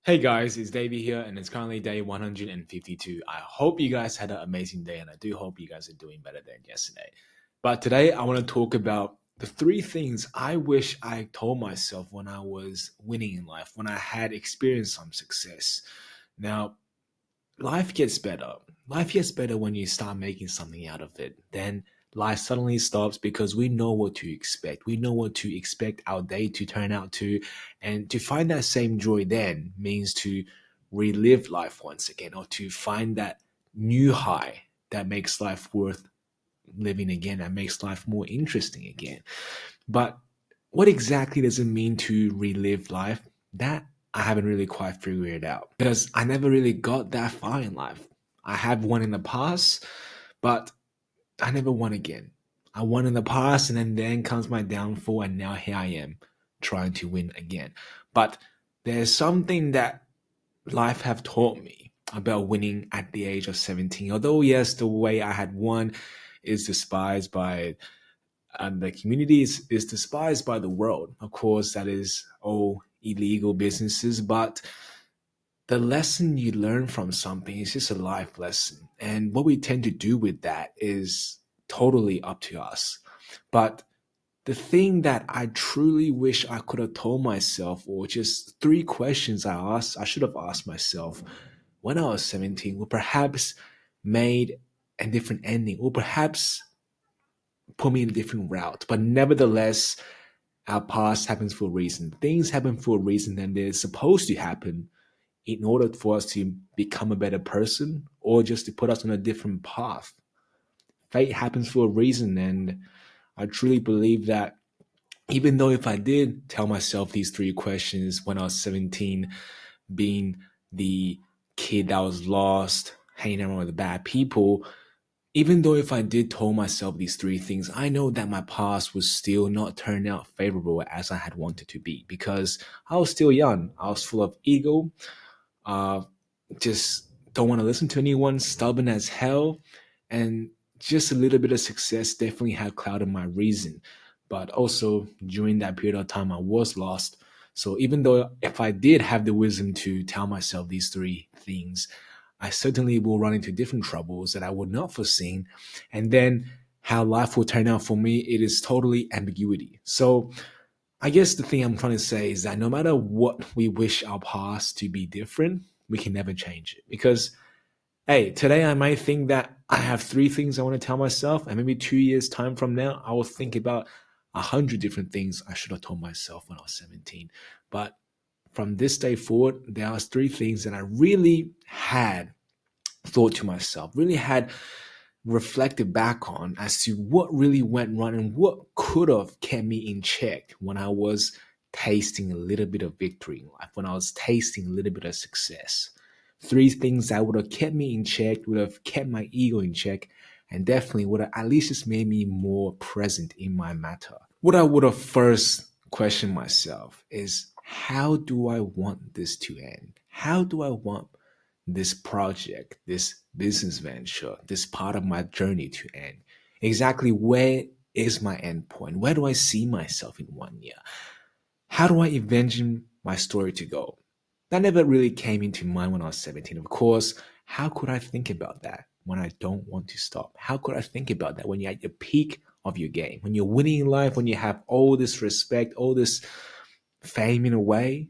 Hey guys, it's Davey here, and it's currently day 152. I hope you guys had an amazing day, and I do hope you guys are doing better than yesterday. But today, I want to talk about the three things I wish I told myself when I was winning in life, when I had experienced some success. Now, life gets better. Life gets better when you start making something out of it. Then life suddenly stops because we know what to expect. We know what to expect our day to turn out to. And to find that same joy then means to relive life once again or to find that new high that makes life worth living again, that makes life more interesting again. But what exactly does it mean to relive life? That I haven't really quite figured it out because I never really got that far in life. I have won in the past, but I never won again. I won in the past, and then comes my downfall, and now here I am trying to win again. But there's something that life have taught me about winning at the age of 17. Although, yes, the way I had won is despised by the community is despised by the world. Of course, that is all illegal businesses, but the lesson you learn from something is just a life lesson. And what we tend to do with that is totally up to us. But the thing that I truly wish I could have told myself, or just three questions I should have asked myself when I was 17, would perhaps made a different ending, or perhaps put me in a different route. But nevertheless, our past happens for a reason. Things happen for a reason, and they're supposed to happen in order for us to become a better person or just to put us on a different path. Fate happens for a reason, and I truly believe that even though if I did tell myself these three questions when I was 17, being the kid that was lost, hanging around with the bad people, even though if I did tell myself these three things, I know that my past was still not turning out favorable as I had wanted to be because I was still young. I was full of ego, uh, just don't want to listen to anyone, stubborn as hell, and just a little bit of success definitely had clouded my reason. But also during that period of time, I was lost. So even though if I did have the wisdom to tell myself these three things, I certainly will run into different troubles that I would not foreseen. And then how life will turn out for me, it is totally ambiguity. So I guess the thing I'm trying to say is that no matter what we wish our past to be different, we can never change it. Because, hey, today I might think that I have three things I want to tell myself, and maybe 2 years' time from now, I will think about 100 different things I should have told myself when I was 17. But from this day forward, there are three things that I really had thought to myself, really had reflected back on as to what really went wrong and what could have kept me in check when I was tasting a little bit of victory in life, when I was tasting a little bit of success. Three things that would have kept me in check, would have kept my ego in check, and definitely would have at least just made me more present in my matter. What I would have first questioned myself is how do I want this to end? How do I want this project, this business venture, this part of my journey to end? Exactly where is my end point? Where do I see myself in 1 year? How do I envision my story to go? That never really came into mind when I was 17. Of course, how could I think about that when I don't want to stop? How could I think about that when you're at the peak of your game, when you're winning in life, when you have all this respect, all this fame in a way,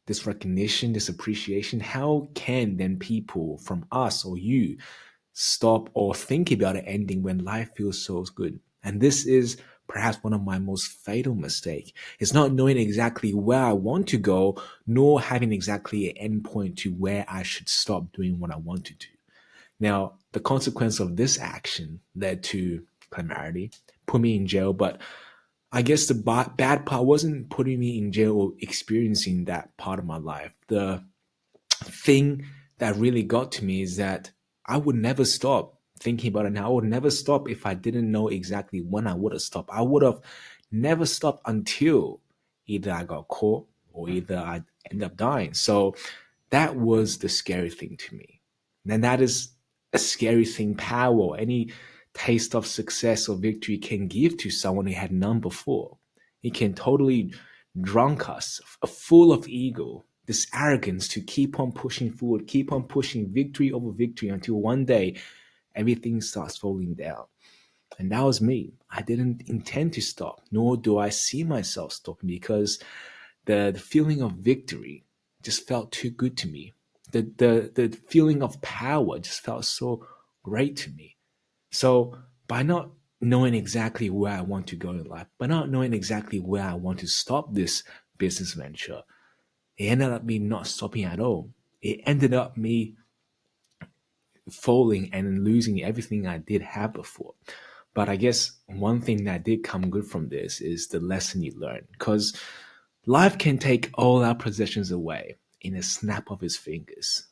this recognition, this appreciation? How can then people from us or you stop or think about it ending when life feels so good? And this is perhaps one of my most fatal mistakes. It's not knowing exactly where I want to go, nor having exactly an endpoint to where I should stop doing what I want to do. Now, the consequence of this action led to primarily put me in jail, but I guess the bad part wasn't putting me in jail or experiencing that part of my life. The thing that really got to me is that I would never stop thinking about it now. I would never stop if I didn't know exactly when I would have stopped. I would have never stopped until either I got caught or either I end up dying. So that was the scary thing to me. And that is a scary thing power, any taste of success or victory can give to someone who had none before. It can totally drunk us, full of ego, this arrogance to keep on pushing forward, keep on pushing victory over victory until one day everything starts falling down. And that was me. I didn't intend to stop, nor do I see myself stopping, because the feeling of victory just felt too good to me. The feeling of power just felt so great to me. So by not knowing exactly where I want to go in life, by not knowing exactly where I want to stop this business venture, it ended up me not stopping at all. It ended up me falling and losing everything I did have before. But I guess one thing that did come good from this is the lesson you learn. Because life can take all our possessions away in a snap of its fingers.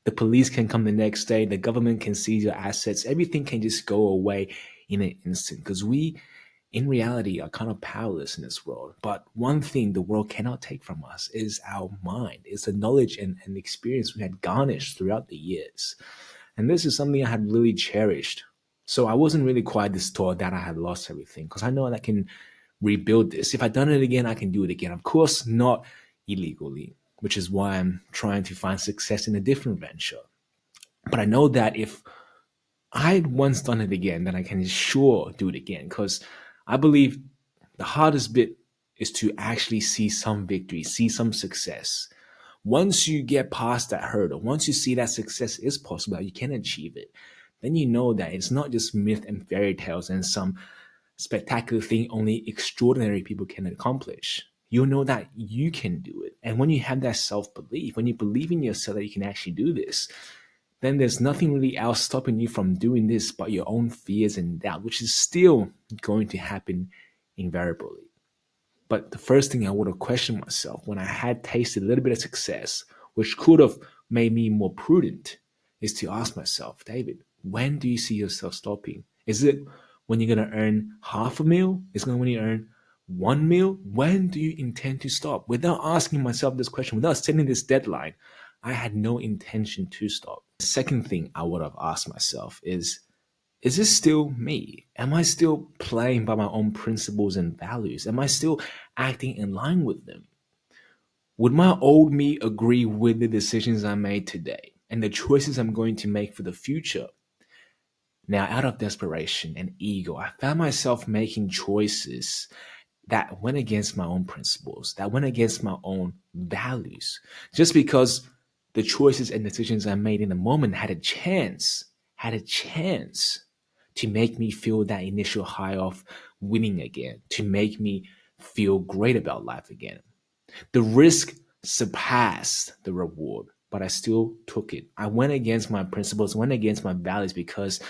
The police can come the next day, the government can seize your assets, everything can just go away in an instant. Because we, in reality, are kind of powerless in this world. But one thing the world cannot take from us is our mind, is the knowledge and experience we had garnished throughout the years. And this is something I had really cherished. So I wasn't really quite distraught that I had lost everything, because I know I can rebuild this. If I'd done it again, I can do it again. Of course, not illegally, which is why I'm trying to find success in a different venture. But I know that if I'd once done it again, then I can sure do it again, because I believe the hardest bit is to actually see some victory, see some success. Once you get past that hurdle, once you see that success is possible, that you can achieve it, then you know that it's not just myth and fairy tales and some spectacular thing only extraordinary people can accomplish. You'll know that you can do it. And when you have that self belief, when you believe in yourself that you can actually do this, then there's nothing really else stopping you from doing this but your own fears and doubt, which is still going to happen invariably. But the first thing I would have questioned myself when I had tasted a little bit of success, which could have made me more prudent, is to ask myself, David, when do you see yourself stopping? Is it when you're going to earn half a meal? Is it when you earn 1 meal? When do you intend to stop? Without asking myself this question, without setting this deadline, I had no intention to stop. The second thing I would have asked myself is this still me? Am I still playing by my own principles and values? Am I still acting in line with them? Would my old me agree with the decisions I made today and the choices I'm going to make for the future? Now, out of desperation and ego, I found myself making choices that went against my own principles, that went against my own values, just because the choices and decisions I made in the moment had a chance to make me feel that initial high of winning again, to make me feel great about life again. The risk surpassed the reward, but I still took it. I went against my principles, went against my values, because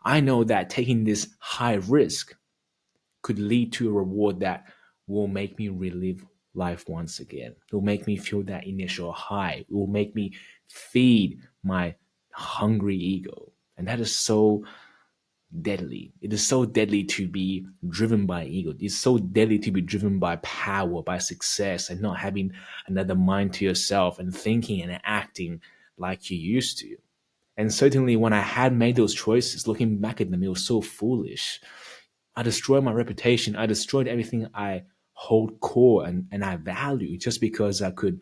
I know that taking this high risk could lead to a reward that will make me relive life once again. It will make me feel that initial high. It will make me feed my hungry ego. And that is so deadly. It is so deadly to be driven by ego. It's so deadly to be driven by power, by success, and not having another mind to yourself and thinking and acting like you used to. And certainly when I had made those choices, looking back at them, it was so foolish. I destroyed my reputation. I destroyed everything I hold core and I value just because I could,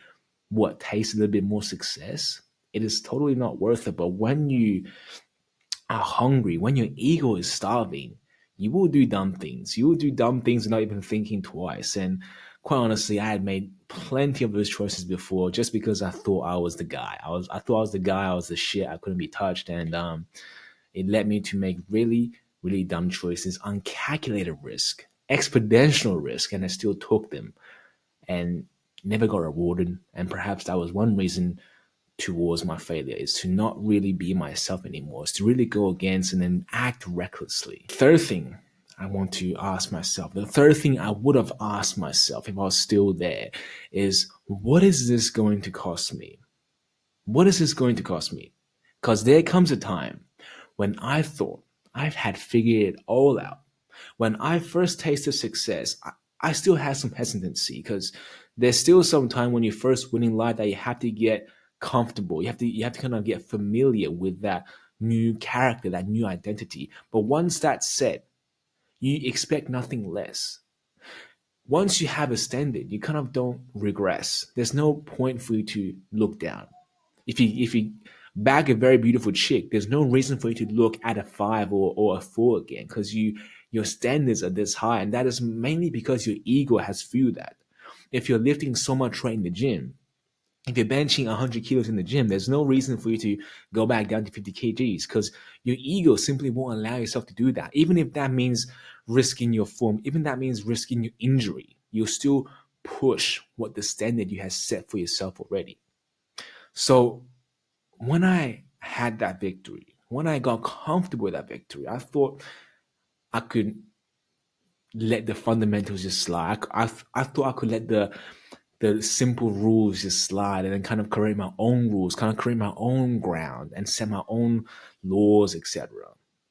taste a little bit more success. It is totally not worth it. But when you are hungry, when your ego is starving, you will do dumb things. You will do dumb things without even thinking twice. And quite honestly, I had made plenty of those choices before just because I thought I was the guy. I thought I was the guy, I was the shit, I couldn't be touched. And it led me to make really, really dumb choices, uncalculated risk, exponential risk, and I still took them and never got rewarded. And perhaps that was one reason towards my failure, is to not really be myself anymore, is to really go against and then act recklessly. Third thing I want to ask myself, the third thing I would have asked myself if I was still there is, what is this going to cost me? What is this going to cost me? Because there comes a time when I thought I've had figured it all out. When I first tasted success, I still had some hesitancy, because there's still some time when you first win in life that you have to get comfortable. You have to kind of get familiar with that new character, that new identity. But once that's set, you expect nothing less. once you have a standard, you kind of don't regress. There's no point for you to look down. If you bag a very beautiful chick, there's no reason for you to look at a five or a four again, because your standards are this high, and that is mainly because your ego has fueled that. If you're lifting so much weight in the gym, if you're benching 100 kilos in the gym, there's no reason for you to go back down to 50 kgs, because your ego simply won't allow yourself to do that. Even if that means risking your form, even that means risking your injury, you'll still push what the standard you have set for yourself already. So when I had that victory, when I got comfortable with that victory, I thought I could let the fundamentals just slide. I thought I could let the simple rules just slide and then kind of create my own rules, kind of create my own ground and set my own laws, etc.,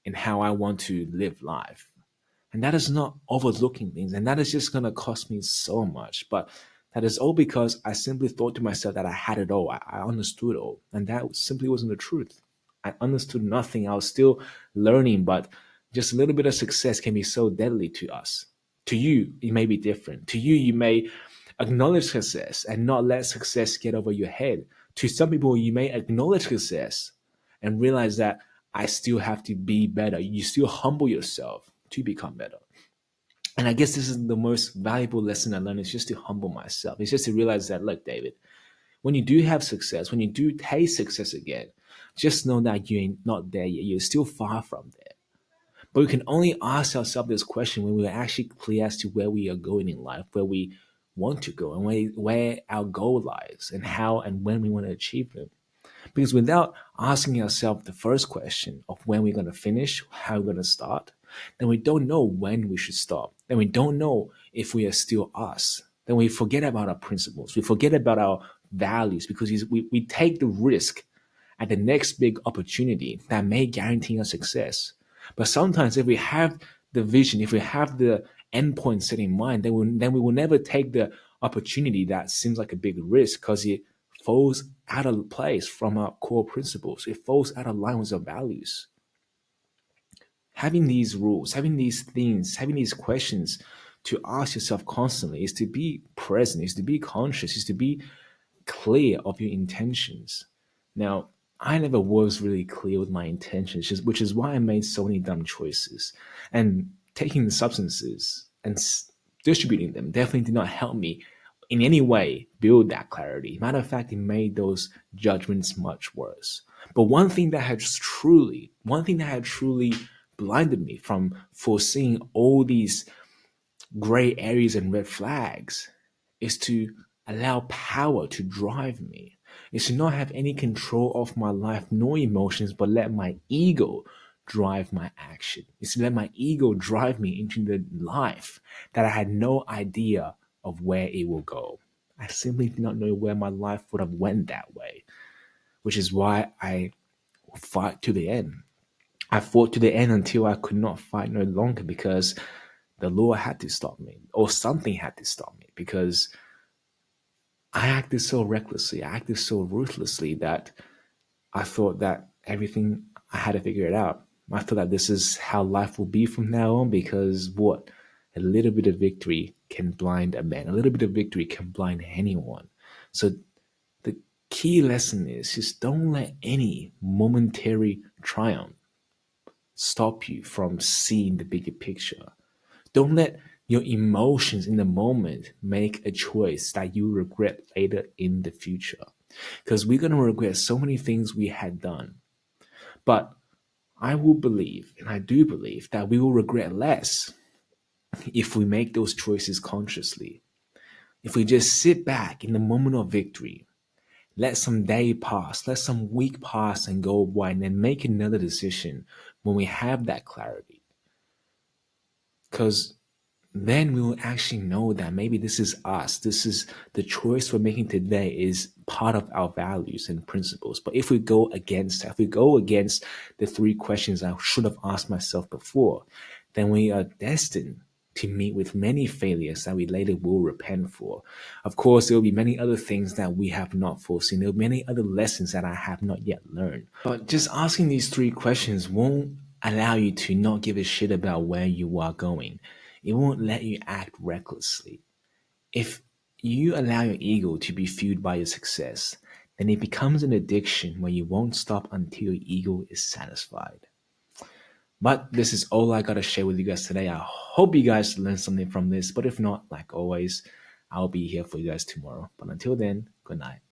in how I want to live life. And that is not overlooking things. And that is just going to cost me so much. But that is all because I simply thought to myself that I had it all. I understood all. And that simply wasn't the truth. I understood nothing. I was still learning, but just a little bit of success can be so deadly to us. To you, it may be different. To you, you may acknowledge success and not let success get over your head. To some people, you may acknowledge success and realize that I still have to be better. You still humble yourself to become better. And I guess this is the most valuable lesson I learned, is just to humble myself. It's just to realize that, look, David, when you do have success, when you do taste success again, just know that you ain't not there yet. You're still far from there. But we can only ask ourselves this question when we're actually clear as to where we are going in life, where we want to go, and where our goal lies, and how and when we want to achieve it. Because without asking ourselves the first question of when we're going to finish, how we're going to start, then we don't know when we should stop. Then we don't know if we are still us. Then we forget about our principles. We forget about our values, because we take the risk at the next big opportunity that may guarantee us success. But sometimes if we have the vision, if we have the endpoint set in mind, then we will never take the opportunity that seems like a big risk, because it falls out of place from our core principles. It falls out of line with our values. Having these rules, having these things, having these questions to ask yourself constantly is to be present, is to be conscious, is to be clear of your intentions. Now, I never was really clear with my intentions, which is why I made so many dumb choices. And taking the substances and distributing them definitely did not help me in any way build that clarity. Matter of fact, it made those judgments much worse. But one thing that had truly blinded me from foreseeing all these gray areas and red flags is to allow power to drive me, is to not have any control of my life nor emotions, but let my ego drive my action. Is to let my ego drive me into the life that I had no idea of where it will go. I simply did not know where my life would have went that way, which is why I fought to the end. I fought to the end until I could not fight no longer, because the law had to stop me, or something had to stop me, because I acted so recklessly, I acted so ruthlessly that I thought that everything, I had to figure it out. I thought that this is how life will be from now on, because what? A little bit of victory can blind a man. A little bit of victory can blind anyone. So the key lesson is just don't let any momentary triumph stop you from seeing the bigger picture. Don't let your emotions in the moment make a choice that you regret later in the future. Because we're going to regret so many things we had done. But I will believe, and I do believe, that we will regret less if we make those choices consciously. If we just sit back in the moment of victory, let some day pass, let some week pass and go by, and then make another decision when we have that clarity. Because then we will actually know that maybe this is us. This is the choice we're making today is part of our values and principles. But if we go against that, if we go against the three questions I should have asked myself before, then we are destined to meet with many failures that we later will repent for. Of course, there will be many other things that we have not foreseen. There will be many other lessons that I have not yet learned. But just asking these three questions won't allow you to not give a shit about where you are going. It won't let you act recklessly. If you allow your ego to be fueled by your success, then it becomes an addiction where you won't stop until your ego is satisfied. But this is all I got to share with you guys today. I hope you guys learned something from this. But if not, like always, I'll be here for you guys tomorrow. But until then, good night.